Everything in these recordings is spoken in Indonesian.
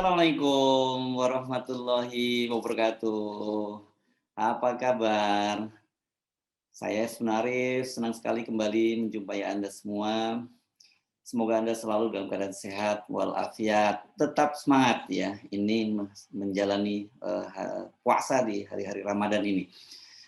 Assalamualaikum warahmatullahi wabarakatuh. Apa kabar? Saya Sunaris, senang sekali kembali menjumpai Anda semua. Semoga Anda selalu dalam keadaan sehat walafiat, tetap semangat ya. Ini menjalani puasa di hari-hari Ramadan ini.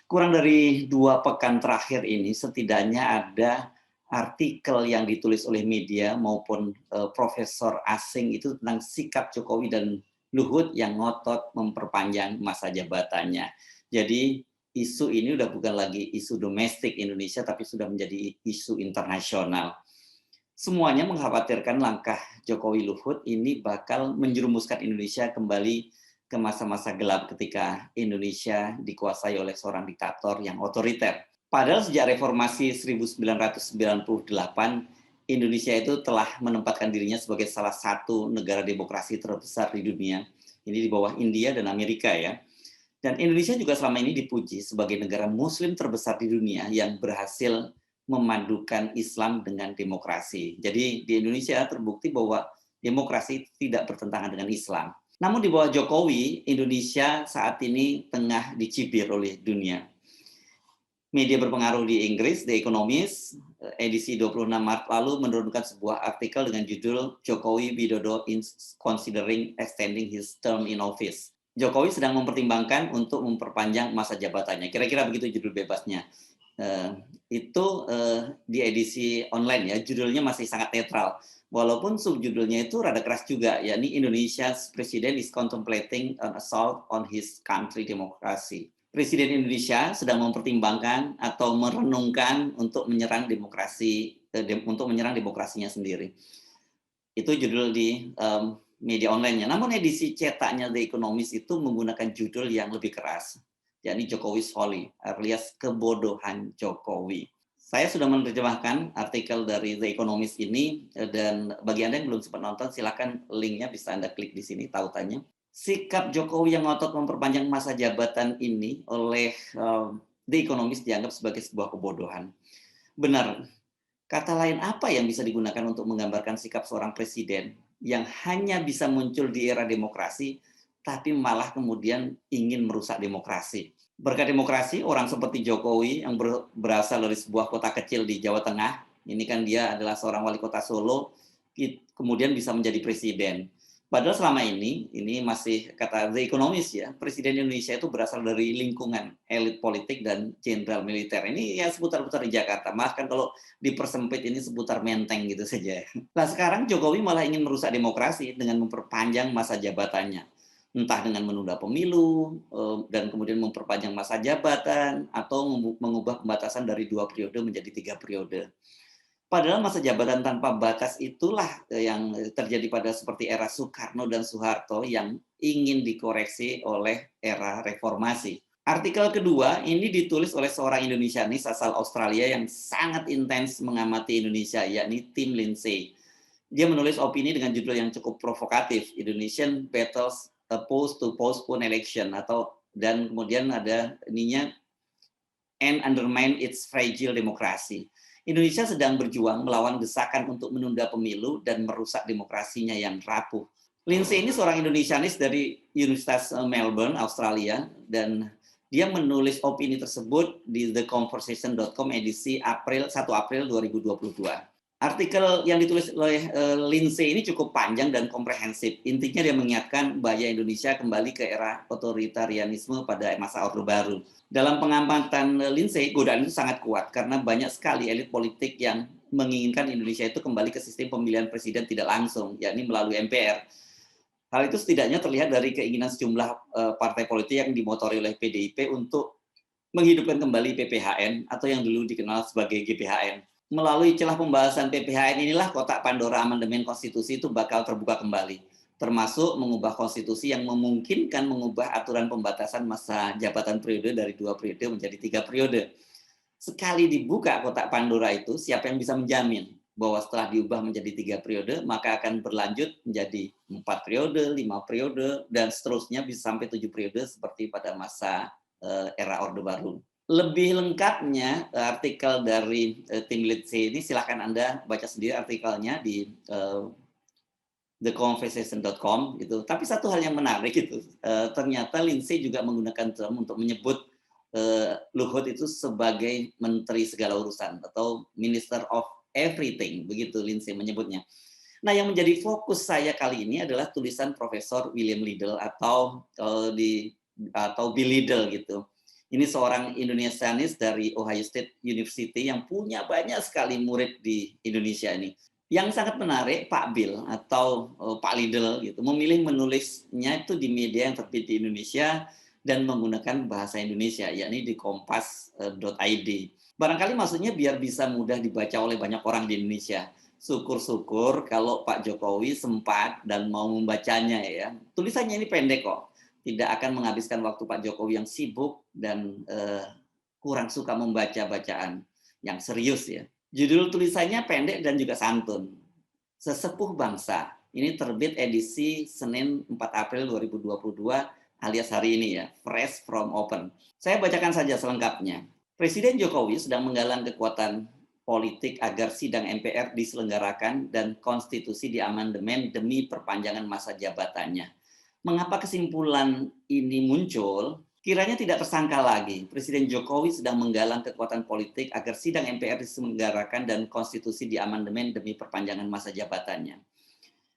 Kurang dari 2 pekan terakhir ini setidaknya ada artikel yang ditulis oleh media maupun, profesor asing itu tentang sikap Jokowi dan Luhut yang ngotot memperpanjang masa jabatannya. Jadi isu ini udah bukan lagi isu domestik Indonesia, tapi sudah menjadi isu internasional. Semuanya mengkhawatirkan langkah Jokowi Luhut ini bakal menjerumuskan Indonesia kembali ke masa-masa gelap ketika Indonesia dikuasai oleh seorang diktator yang otoriter. Padahal sejak reformasi 1998, Indonesia itu telah menempatkan dirinya sebagai salah satu negara demokrasi terbesar di dunia. Ini di bawah India dan Amerika ya. Dan Indonesia juga selama ini dipuji sebagai negara muslim terbesar di dunia yang berhasil memadukan Islam dengan demokrasi. Jadi di Indonesia terbukti bahwa demokrasi tidak bertentangan dengan Islam. Namun di bawah Jokowi, Indonesia saat ini tengah dicibir oleh dunia. Media berpengaruh di Inggris, The Economist, edisi 26 Maret lalu menurunkan sebuah artikel dengan judul Jokowi Widodo is considering extending his term in office. Jokowi sedang mempertimbangkan untuk memperpanjang masa jabatannya. Kira-kira begitu judul bebasnya. Di edisi online ya, judulnya masih sangat netral. Walaupun subjudulnya itu rada keras juga, yakni Indonesia's President is contemplating an assault on his country democracy. Presiden Indonesia sedang mempertimbangkan atau merenungkan untuk menyerang demokrasinya sendiri. Itu judul di media online-nya. Namun edisi cetaknya The Economist itu menggunakan judul yang lebih keras, yakni Jokowi's Folly, alias kebodohan Jokowi. Saya sudah menerjemahkan artikel dari The Economist ini, dan bagi Anda yang belum sempat nonton, silakan linknya bisa Anda klik di sini tautannya. Sikap Jokowi yang ngotot memperpanjang masa jabatan ini oleh The Economist dianggap sebagai sebuah kebodohan. Benar, kata lain apa yang bisa digunakan untuk menggambarkan sikap seorang presiden yang hanya bisa muncul di era demokrasi, tapi malah kemudian ingin merusak demokrasi. Berkat demokrasi, orang seperti Jokowi yang berasal dari sebuah kota kecil di Jawa Tengah, ini kan dia adalah seorang wali kota Solo, kemudian bisa menjadi presiden. Padahal selama ini masih kata The Economist ya, Presiden Indonesia itu berasal dari lingkungan elit politik dan jenderal militer. Ini ya seputar-putar di Jakarta. Bahkan kalau dipersempit ini seputar Menteng gitu saja. Nah sekarang Jokowi malah ingin merusak demokrasi dengan memperpanjang masa jabatannya. Entah dengan menunda pemilu, dan kemudian memperpanjang masa jabatan, atau mengubah pembatasan dari 2 periode menjadi 3 periode. Padahal masa jabatan tanpa batas itulah yang terjadi pada seperti era Soekarno dan Soeharto yang ingin dikoreksi oleh era reformasi. Artikel kedua ini ditulis oleh seorang Indonesianis asal Australia yang sangat intens mengamati Indonesia, yakni Tim Lindsay. Dia menulis opini dengan judul yang cukup provokatif, Indonesian Battles Opposed to Postpone Election, dan kemudian ada ininya and undermine its fragile democracy. Indonesia sedang berjuang melawan desakan untuk menunda pemilu dan merusak demokrasinya yang rapuh. Lindsay ini seorang Indonesianis dari Universitas Melbourne, Australia, dan dia menulis opini tersebut di theconversation.com edisi 1 April 2022. Artikel yang ditulis oleh Lindsay ini cukup panjang dan komprehensif. Intinya dia mengingatkan bahaya Indonesia kembali ke era otoritarianisme pada masa Orde Baru. Dalam pengamatan Lindsay, godaan itu sangat kuat karena banyak sekali elit politik yang menginginkan Indonesia itu kembali ke sistem pemilihan presiden tidak langsung, yakni melalui MPR. Hal itu setidaknya terlihat dari keinginan sejumlah partai politik yang dimotori oleh PDIP untuk menghidupkan kembali PPHN atau yang dulu dikenal sebagai GPHN. Melalui celah pembahasan PPHN inilah kotak Pandora amandemen konstitusi itu bakal terbuka kembali, termasuk mengubah konstitusi yang memungkinkan mengubah aturan pembatasan masa jabatan periode dari 2 periode menjadi 3 periode. Sekali dibuka kotak Pandora itu, siapa yang bisa menjamin bahwa setelah diubah menjadi 3 periode, maka akan berlanjut menjadi 4 periode, 5 periode, dan seterusnya bisa sampai 7 periode seperti pada masa era Orde Baru. Lebih lengkapnya artikel dari tim Lindsay ini silahkan Anda baca sendiri artikelnya di theconversation.com gitu. Tapi satu hal yang menarik itu, ternyata Lindsay juga menggunakan term untuk menyebut Luhut itu sebagai menteri segala urusan atau Minister of Everything, begitu Lindsay menyebutnya. Nah, yang menjadi fokus saya kali ini adalah tulisan Profesor William Liddell atau Bill Liddell gitu. Ini seorang Indonesianis dari Ohio State University yang punya banyak sekali murid di Indonesia ini. Yang sangat menarik, Pak Bill atau Pak Liddell gitu memilih menulisnya itu di media yang terbit di Indonesia dan menggunakan bahasa Indonesia, yakni di kompas.id. Barangkali maksudnya biar bisa mudah dibaca oleh banyak orang di Indonesia. Syukur-syukur kalau Pak Jokowi sempat dan mau membacanya ya. Tulisannya ini pendek kok. Tidak akan menghabiskan waktu Pak Jokowi yang sibuk dan kurang suka membaca bacaan yang serius ya. Judul tulisannya pendek dan juga santun. Sesepuh Bangsa. Ini terbit edisi Senin 4 April 2022 alias hari ini ya. Fresh from Open. Saya bacakan saja selengkapnya. Presiden Jokowi sedang menggalang kekuatan politik agar sidang MPR diselenggarakan dan konstitusi diamandemen demi perpanjangan masa jabatannya. Mengapa kesimpulan ini muncul? Kiranya tidak tersangka lagi, Presiden Jokowi sedang menggalang kekuatan politik agar sidang MPR diselenggarakan dan konstitusi diamandemen demi perpanjangan masa jabatannya.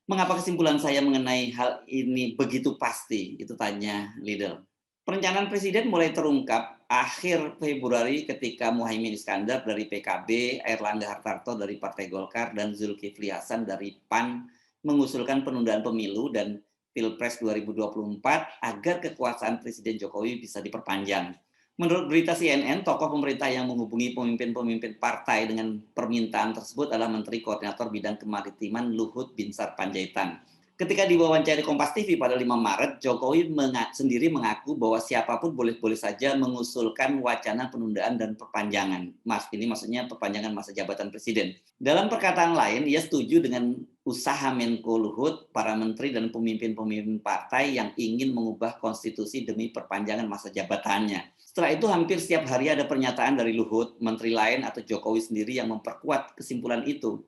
Mengapa kesimpulan saya mengenai hal ini begitu pasti? Itu tanya Liddell. Perencanaan Presiden mulai terungkap akhir Februari ketika Muhaimin Iskandar dari PKB, Airlangga Hartarto dari Partai Golkar, dan Zulkifli Hasan dari PAN mengusulkan penundaan pemilu dan Pilpres 2024 agar kekuasaan Presiden Jokowi bisa diperpanjang. Menurut berita CNN, tokoh pemerintah yang menghubungi pemimpin-pemimpin partai dengan permintaan tersebut adalah Menteri Koordinator Bidang Kemaritiman Luhut Binsar Panjaitan. Ketika diwawancari Kompas TV pada 5 Maret, Jokowi sendiri mengaku bahwa siapapun boleh-boleh saja mengusulkan wacana penundaan dan perpanjangan. Ini maksudnya perpanjangan masa jabatan presiden. Dalam perkataan lain, ia setuju dengan usaha Menko Luhut, para menteri dan pemimpin-pemimpin partai yang ingin mengubah konstitusi demi perpanjangan masa jabatannya. Setelah itu hampir setiap hari ada pernyataan dari Luhut, menteri lain atau Jokowi sendiri yang memperkuat kesimpulan itu.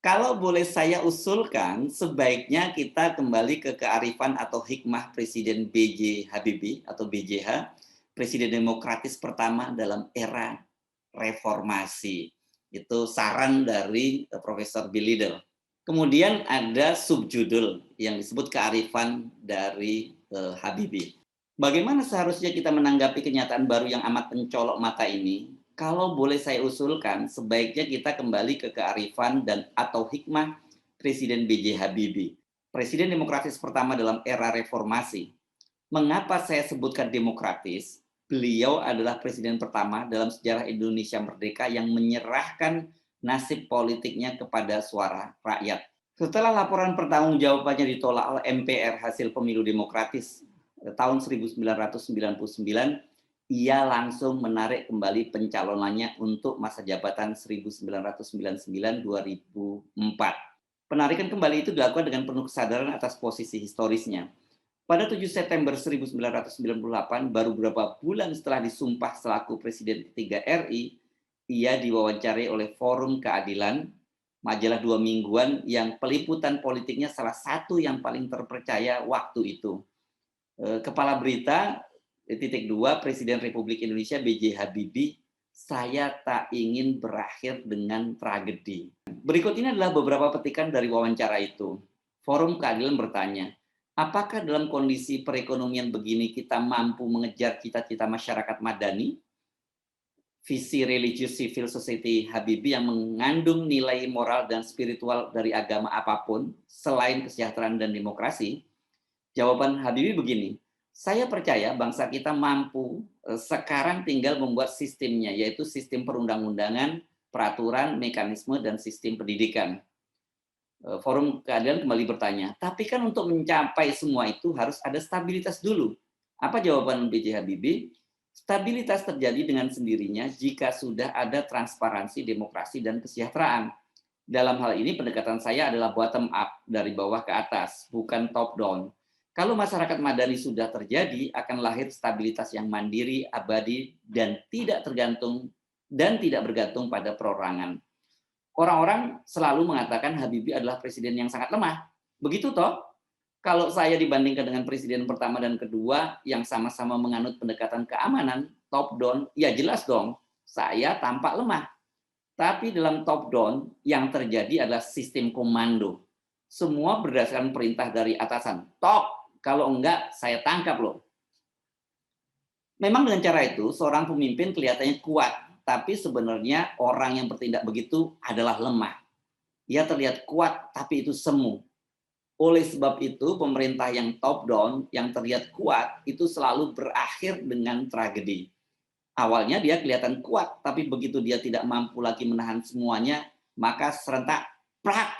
Kalau boleh saya usulkan, sebaiknya kita kembali ke kearifan atau hikmah Presiden B.J. Habibie atau BJH, Presiden demokratis pertama dalam era reformasi. Itu saran dari Profesor Bill Liddell. Kemudian ada subjudul yang disebut kearifan dari Habibie. Bagaimana seharusnya kita menanggapi kenyataan baru yang amat mencolok mata ini? Kalau boleh saya usulkan, sebaiknya kita kembali ke kearifan dan atau hikmah Presiden B.J. Habibie, Presiden demokratis pertama dalam era reformasi. Mengapa saya sebutkan demokratis? Beliau adalah presiden pertama dalam sejarah Indonesia merdeka yang menyerahkan nasib politiknya kepada suara rakyat. Setelah laporan pertanggungjawabannya ditolak oleh MPR hasil pemilu demokratis tahun 1999, ia langsung menarik kembali pencalonannya untuk masa jabatan 1999-2004. Penarikan kembali itu dilakukan dengan penuh kesadaran atas posisi historisnya. Pada 7 September 1998, baru beberapa bulan setelah disumpah selaku Presiden ketiga RI, ia diwawancari oleh Forum Keadilan, majalah 2 mingguan yang peliputan politiknya salah satu yang paling terpercaya waktu itu. Kepala berita, titik 2, Presiden Republik Indonesia B.J. Habibie, saya tak ingin berakhir dengan tragedi. Berikut ini adalah beberapa petikan dari wawancara itu. Forum Keadilan bertanya, apakah dalam kondisi perekonomian begini kita mampu mengejar cita-cita masyarakat madani? Visi religius civil society Habibie yang mengandung nilai moral dan spiritual dari agama apapun selain kesejahteraan dan demokrasi? Jawaban Habibie begini, saya percaya bangsa kita mampu sekarang tinggal membuat sistemnya, yaitu sistem perundang-undangan, peraturan, mekanisme, dan sistem pendidikan. Forum Keadilan kembali bertanya, tapi kan untuk mencapai semua itu harus ada stabilitas dulu. Apa jawaban B.J. Habibie? Stabilitas terjadi dengan sendirinya jika sudah ada transparansi, demokrasi, dan kesejahteraan. Dalam hal ini pendekatan saya adalah bottom up, dari bawah ke atas, bukan top down. Kalau masyarakat madani sudah terjadi, akan lahir stabilitas yang mandiri, abadi, dan tidak bergantung pada perorangan. Orang-orang selalu mengatakan Habibie adalah presiden yang sangat lemah. Begitu toh, kalau saya dibandingkan dengan presiden pertama dan kedua yang sama-sama menganut pendekatan keamanan, top down, ya jelas dong, saya tampak lemah. Tapi dalam top down yang terjadi adalah sistem komando. Semua berdasarkan perintah dari atasan. Top, kalau enggak saya tangkap loh. Memang dengan cara itu seorang pemimpin kelihatannya kuat, tapi sebenarnya orang yang bertindak begitu adalah lemah. Ia terlihat kuat, tapi itu semu. Oleh sebab itu, pemerintah yang top down, yang terlihat kuat, itu selalu berakhir dengan tragedi. Awalnya dia kelihatan kuat, tapi begitu dia tidak mampu lagi menahan semuanya, maka serentak, prak,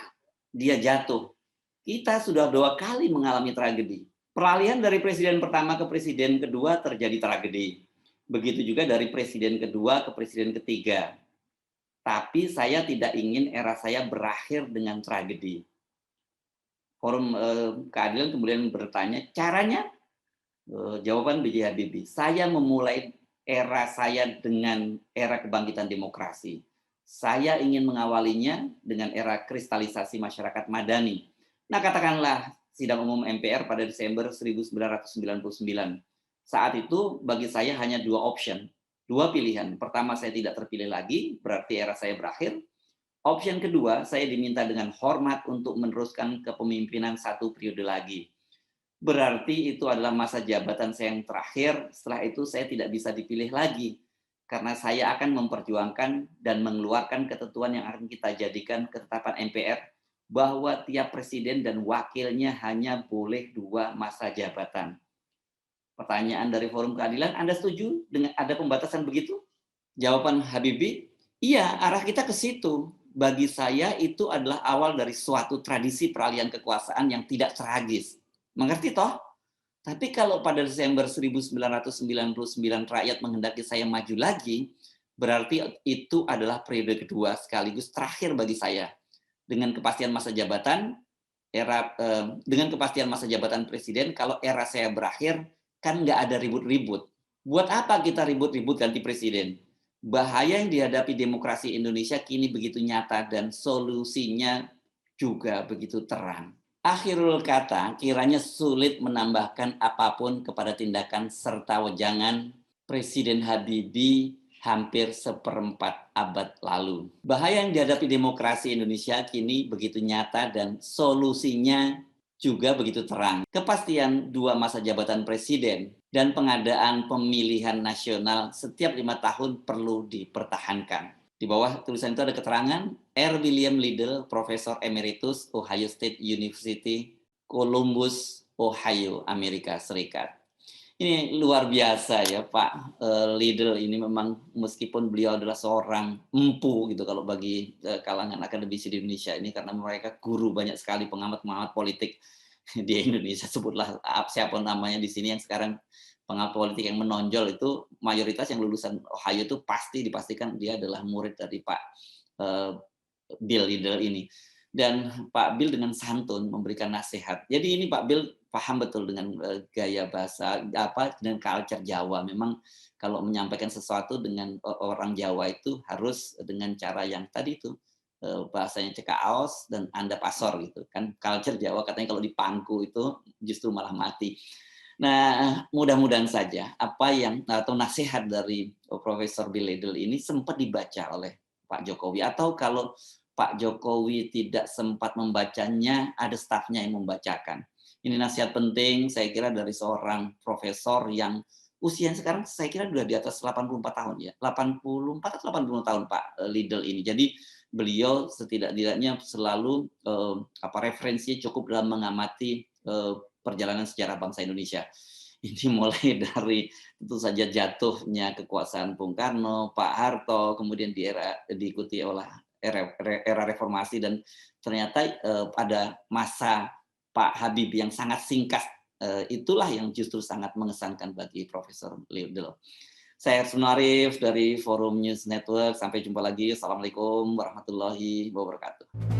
dia jatuh. Kita sudah 2 kali mengalami tragedi. Peralihan dari presiden pertama ke presiden kedua terjadi tragedi. Begitu juga dari presiden kedua ke presiden ketiga. Tapi saya tidak ingin era saya berakhir dengan tragedi. Forum Keadilan kemudian bertanya, caranya? Jawaban B.J. Habibie, saya memulai era saya dengan era kebangkitan demokrasi. Saya ingin mengawalinya dengan era kristalisasi masyarakat madani. Nah, katakanlah sidang umum MPR pada Desember 1999. Saat itu bagi saya hanya 2 option, 2 pilihan. Pertama, saya tidak terpilih lagi, berarti era saya berakhir. Option kedua, saya diminta dengan hormat untuk meneruskan kepemimpinan 1 periode lagi. Berarti itu adalah masa jabatan saya yang terakhir, setelah itu saya tidak bisa dipilih lagi. Karena saya akan memperjuangkan dan mengeluarkan ketentuan yang akan kita jadikan ketetapan MPR, bahwa tiap presiden dan wakilnya hanya boleh 2 masa jabatan. Pertanyaan dari Forum Keadilan, Anda setuju dengan ada pembatasan begitu? Jawaban Habibie, iya, arah kita ke situ. Bagi saya itu adalah awal dari suatu tradisi peralihan kekuasaan yang tidak tragis. Mengerti toh? Tapi kalau pada Desember 1999 rakyat menghendaki saya maju lagi, berarti itu adalah periode kedua sekaligus terakhir bagi saya. Dengan kepastian masa jabatan, dengan kepastian masa jabatan presiden, kalau era saya berakhir, kan nggak ada ribut-ribut. Buat apa kita ribut-ribut ganti presiden? Bahaya yang dihadapi demokrasi Indonesia kini begitu nyata dan solusinya juga begitu terang. Akhirul kata, kiranya sulit menambahkan apapun kepada tindakan serta wejangan Presiden Habibie hampir 1/4 abad lalu. Bahaya yang dihadapi demokrasi Indonesia kini begitu nyata dan solusinya juga begitu terang. Kepastian 2 masa jabatan presiden dan pengadaan pemilihan nasional setiap 5 tahun perlu dipertahankan. Di bawah tulisan itu ada keterangan, R. William Liddell, Profesor Emeritus, Ohio State University, Columbus, Ohio, Amerika Serikat. Ini luar biasa ya Pak Liddell ini, memang meskipun beliau adalah seorang empu gitu kalau bagi kalangan akademisi di Indonesia ini, karena mereka guru banyak sekali pengamat-pengamat politik di Indonesia, sebutlah siapa namanya di sini yang sekarang pengamat politik yang menonjol, itu mayoritas yang lulusan Ohio itu pasti dipastikan dia adalah murid dari Pak Bill Liddell ini. Dan Pak Bill dengan santun memberikan nasihat. Jadi ini Pak Bill paham betul dengan gaya bahasa dan culture Jawa. Memang kalau menyampaikan sesuatu dengan orang Jawa itu harus dengan cara yang tadi itu bahasanya cekaos dan anda pasor gitu kan. Culture Jawa katanya kalau dipangku itu justru malah mati. Nah, mudah-mudahan saja apa yang atau nasihat dari Profesor Bill Liddell ini sempat dibaca oleh Pak Jokowi, atau kalau Pak Jokowi tidak sempat membacanya, ada stafnya yang membacakan. Ini nasihat penting saya kira dari seorang profesor yang usianya sekarang saya kira sudah di atas 84 tahun ya. 84 atau 80 tahun Pak Liddell ini. Jadi beliau setidak-tidaknya selalu referensinya cukup dalam mengamati perjalanan sejarah bangsa Indonesia. Ini mulai dari tentu saja jatuhnya kekuasaan Bung Karno, Pak Harto, kemudian diikuti oleh era reformasi, dan ternyata pada masa Pak Habibie yang sangat singkat, itulah yang justru sangat mengesankan bagi Profesor Liddell. Saya Arsun Arif dari Forum News Network. Sampai jumpa lagi. Assalamualaikum warahmatullahi wabarakatuh.